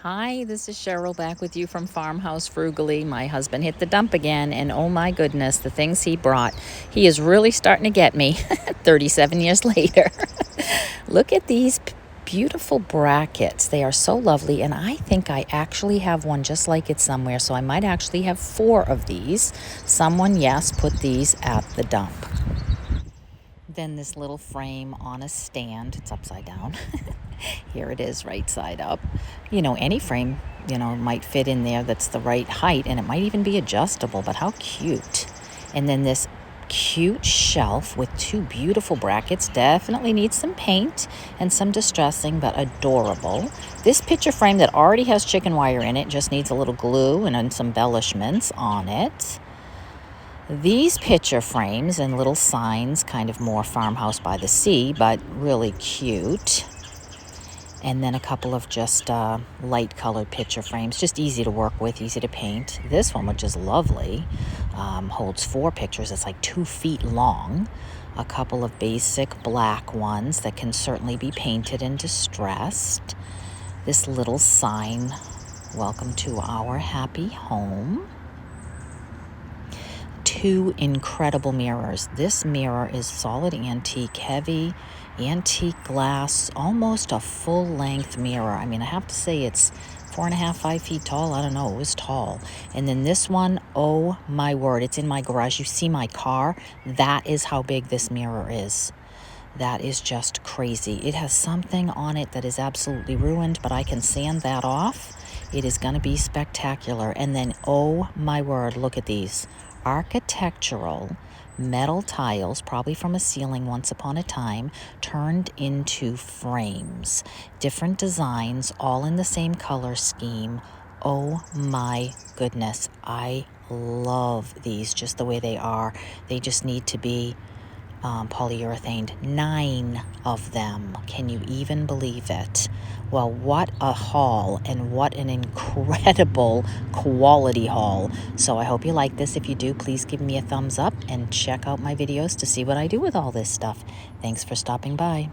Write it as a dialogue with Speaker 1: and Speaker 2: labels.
Speaker 1: Hi, this is Cheryl back with you from Farmhouse Frugally. My husband hit the dump again, and oh my goodness, the things he brought. He is really starting to get me 37 years later. Look at these beautiful brackets. They are so lovely, and I think I actually have one just like it somewhere, so I might actually have 4 of these. Someone, yes, put these at the dump. Then this little frame on a stand, it's upside down. Here it is, right side up. Any frame, might fit in there that's the right height, and it might even be adjustable, but how cute. And then this cute shelf with 2 beautiful brackets. Definitely needs some paint and some distressing, but adorable. This picture frame that already has chicken wire in it just needs a little glue and then some embellishments on it. These picture frames and little signs, kind of more Farmhouse by the Sea, but really cute. And then a couple of just light colored picture frames, just easy to work with, easy to paint. This one, which is lovely, holds 4 pictures. It's like 2 feet long. A couple of basic black ones that can certainly be painted and distressed. This little sign, welcome to our happy home. 2 incredible mirrors. This mirror is solid antique, heavy antique glass, almost a full-length mirror. I mean, I have to say it's 4.5, 5 feet tall. I don't know, it was tall. And then this one, oh my word, it's in my garage. You see my car? That is how big this mirror is. That is just crazy. It has something on it that is absolutely ruined, but I can sand that off. It is going to be spectacular. And then, oh my word, look at these. Architectural metal tiles, probably from a ceiling once upon a time, turned into frames. Different designs, all in the same color scheme. Oh my goodness. I love these just the way they are. They just need to be polyurethane. 9 of them. Can you even believe it? Well, what a haul, and what an incredible quality haul. So I hope you like this. If you do, please give me a thumbs up and check out my videos to see what I do with all this stuff. Thanks for stopping by.